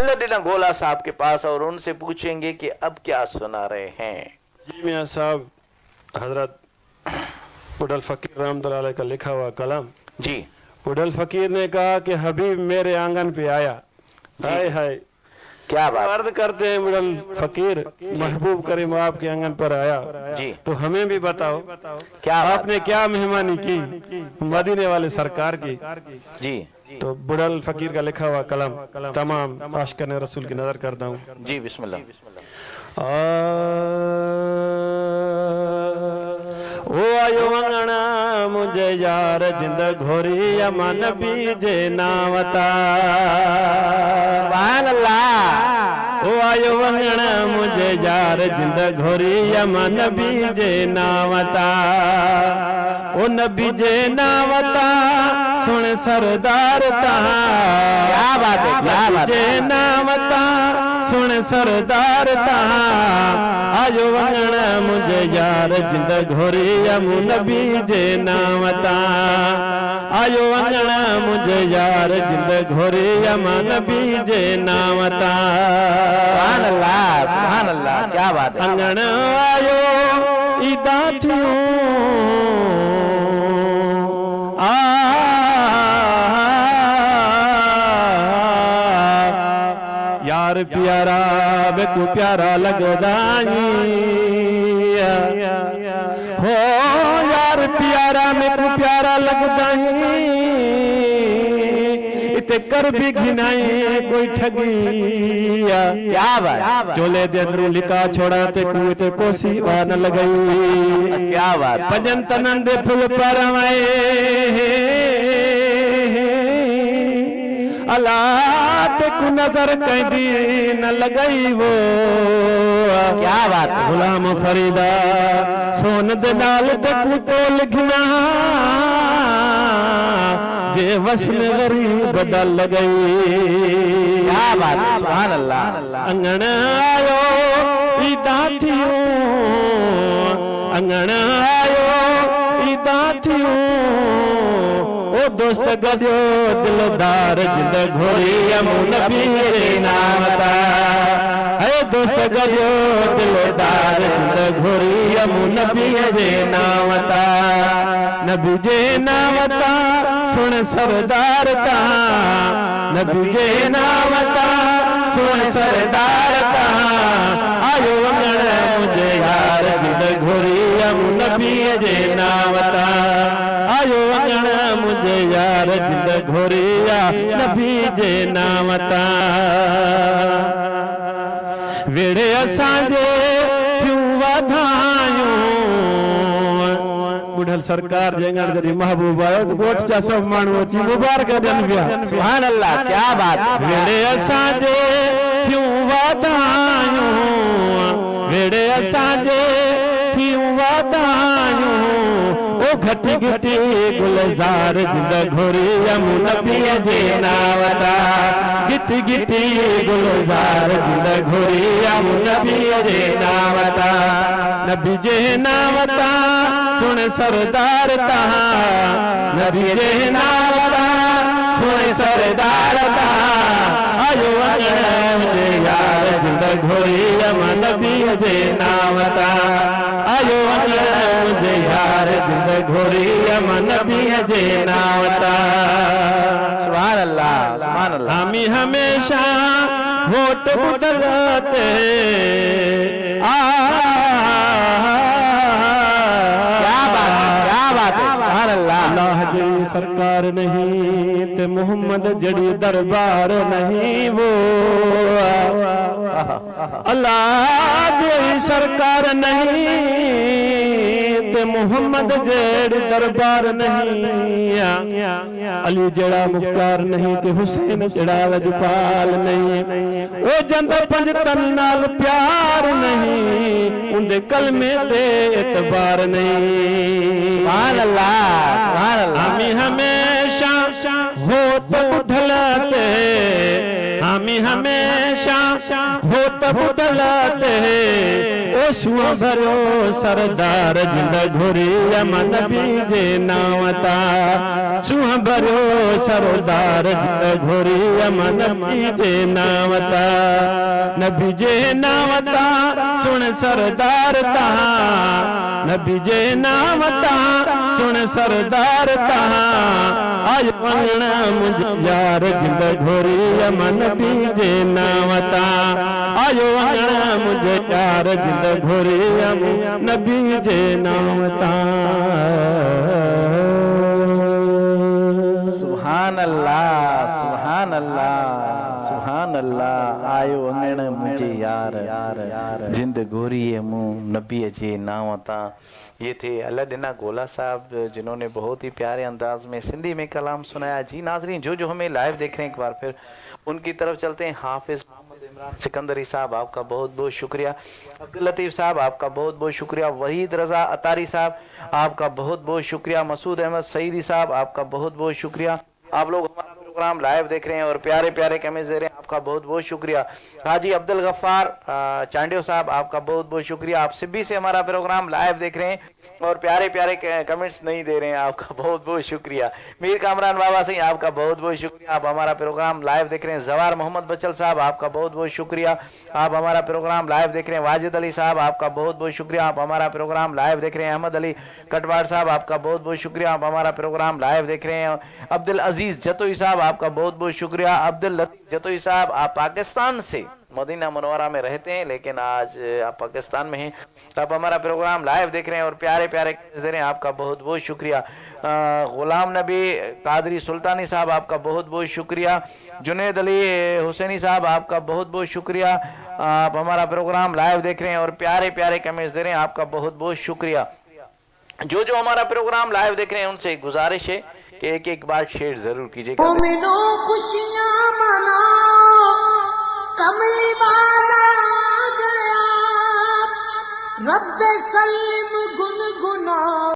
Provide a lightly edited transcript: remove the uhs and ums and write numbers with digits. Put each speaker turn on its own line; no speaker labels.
डिना गोला साहब के पास और उनसे पूछेंगे कि अब क्या सुना रहे हैं।
जी मियाँ साहब, हजरत उडल फकीर रहमतुल्लाह अलैह का लिखा हुआ कलम।
जी।
उडल फकीर ने कहा कि हबीब मेरे आंगन पे आया। हाय हाय,
क्या बात।
अर्ज करते हैं उडल फकीर, महबूब करीम आपके आंगन पर आया।
जी।
तो हमें भी बताओ
क्या
आपने क्या मेहमानी की मदीने वाले सरकार की।
जी।
तो बुढ़ल फकीर का लिखा हुआ कलम तमाम आशिकाने रसूल की नजर करता हूँ।
जी बिस्मिल्लाह।
ओ आयो वंगना मुझे यार जिंद घोरी अमन बीजे नावता। ओ आयो वंगना मुझे यार जिंद घोरी अमन बीजे नावता। ओ नबी जे नावता सुन सरदार ता।
क्या बात है, क्या बात
जे नावता सुन सरदार ता। आयो वंगण मुझे यार जिंद घोरी अमु नबी जे नावता। आयो वंगण मुझे यार जिंद घोरी अमु नबी जे नावता।
सुभान अल्लाह, सुभान अल्लाह, क्या बात है।
अंगण आयो ईदा थियूं यार प्यारा बेकू प्यारा लगदा हो। यार प्यारा मेकू प्यारा लगदा इते कर भी घिनाई कोई ठगी।
क्या बात।
चोले दे अंदरू लिका छोड़ा ते कुएं ते कोसी वान लगाई।
क्या बात।
भजन तनन दे फुल परवाए अला ते कु नजर कैदी न लगाई वो।
क्या बात।
गुलाम फरीदा सोन दे नाल ते कु तोल घिना जे वसन गरीब दल गई।
क्या बात। सुभान अल्लाह।
अंगण आयो ईदा थियूं अंगण आयो ईदा थियूं। ओ दोस्त गजो दिलदार जिंद घोरी अमु नबी रे नावता। है दोस्त गजो दिलदार जिंद घोरी अमु नबी जे नावता। नबी जे नावता सुन सरदार ता। नबी जे नावता सुन सरदार ता। आयो वंगण मुझे यार जिंद घोरी अमु नबी जे नावता। आयो वंगण मुझे यार जिंद घोरी नबी जे नावता। वेड़े असांजे थियूं वाधायूं। बुढ़ल सरकार जेंगण जॾहिं महबूब आयो त ॻोठ जा सभु माण्हू अची मुबारक ॾियनि पिया।
सुभान अल्लाह, क्या बात।
वेड़े असांजे थियूं वाधायूं। वेड़े असांजे थियूं वाधायूं। ओ घटी घटी गुलजार जिंद घोरी अमु नबी जे नावता। गिटी गिटी गुलजार जिंद घोरी अमु नबी जे नावता। नबी जे नावता सुन सरदार ता। नबी जे नावता सुन सरदार ता। आयो वंगण मुझे यार जिंद घोरी अमु नबी जे नावता। आयो वंगण मुझे यार जिंद घोरी अमु नबी जे नावता।
सुभान अल्लाह, सुभान अल्लाह।
हामी हमेशा वोट बदलते
क्या बात, क्या बात है। सुभान अल्लाह।
अल्लाह जड़ी सरकार नहीं ते मोहम्मद जड़ी दरबार नहीं वो। अल्लाह जड़ी सरकार नहीं ते मोहम्मद जड़ी दरबार नहीं। अली जड़ा मुख्तार नहीं ते हुसैन जड़ा वजपाल नहीं। ओ जंद पंज तन नाल प्यार नहीं उनदे कलमे ते एतबार नहीं।
सुभान अल्लाह, सुभान अल्लाह।
हामी हमेशा होत बुधलते। हामी हमेशा होत बुदलाते ओ सुआ भरो सरदार जिंद घोरी यमन बीजे नावता सुआ भरो सरदार जिंद घोरी यमन बीजे नावता नबी जे नावता सुन सरदार ता नबी जे नावता सुन सरदार ता आज वंगण मुझ यार जिंद घोरी यमन बीजे नावता आयो वंगण मुझ यार जिंद घोरी यमन बीजे नावता
सुभान अल्लाह सुभान अल्लाह सुभान अल्लाह आयो अंगण मुझे यार जिंद घोरी मुंह नबी जे नावता। ये थे अल्लाह गोला साहब जिन्होंने बहुत ही प्यारे अंदाज में सिंधी में कलाम सुनाया। जी नाजरीन, जो हमें लाइव देख रहे हैं एक बार फिर उनकी तरफ चलते हैं। हाफिज मोहम्मद इमरान सिकंदरी साहब आपका बहुत बहुत शुक्रिया। अब्दुल लतीफ साहब आपका बहुत बहुत शुक्रिया। वहीद रजा अतारी साहब आपका बहुत बहुत शुक्रिया। मसूद अहमद सईदी साहब आपका बहुत बहुत शुक्रिया। आप लोग हमारा प्रोग्राम लाइव देख रहे हैं और प्यारे प्यारे कमेंट्स दे रहे हैं, आपका बहुत बहुत शुक्रिया। हाजी अब्दुल गफ्फार चांडियो साहब आपका बहुत बहुत शुक्रिया। आप सिब्बी से हमारा प्रोग्राम लाइव देख रहे हैं और प्यारे प्यारे कमेंट्स नहीं दे रहे हैं, आपका बहुत बहुत शुक्रिया। मीर कामरान बाबा सिंह आपका बहुत बहुत शुक्रिया, आप हमारा प्रोग्राम लाइव देख रहे हैं। जवार मोहम्मद बचल साहब आपका बहुत बहुत शुक्रिया, आप हमारा प्रोग्राम लाइव देख रहे हैं। वाजिद अली साहब आपका बहुत बहुत शुक्रिया, आप हमारा प्रोग्राम लाइव देख रहे हैं। अहमद अली कटवाड़ साहब आपका बहुत बहुत शुक्रिया, आप हमारा प्रोग्राम लाइव देख रहे हैं। अब्दुल अजीज जतोई साहब आपका बहुत बहुत शुक्रिया। अब्दुल लतीफ जतोई साहब आप पाकिस्तान से मदीना मुनव्वरा में रहते हैं लेकिन आज आप पाकिस्तान में हैं, आप हमारा प्रोग्राम लाइव देख रहे हैं और प्यारे प्यारे दे रहे हैं, आपका बहुत बहुत शुक्रिया। गुलाम नबी कादरी सुल्तानी साहब आपका बहुत बहुत शुक्रिया। जुनेद अली हुसैनी साहब आपका बहुत बहुत शुक्रिया, आप हमारा प्रोग्राम लाइव देख रहे हैं और प्यारे प्यारे कमेंट्स दे रहे हैं, आपका बहुत बहुत शुक्रिया। जो हमारा प्रोग्राम लाइव देख रहे हैं उनसे गुजारिश है कि एक एक बार शेयर जरूर कीजिएगा।
खुशियां मनाओ कमली वाला आ गया रब्बे सलीम गुनगुनाओ।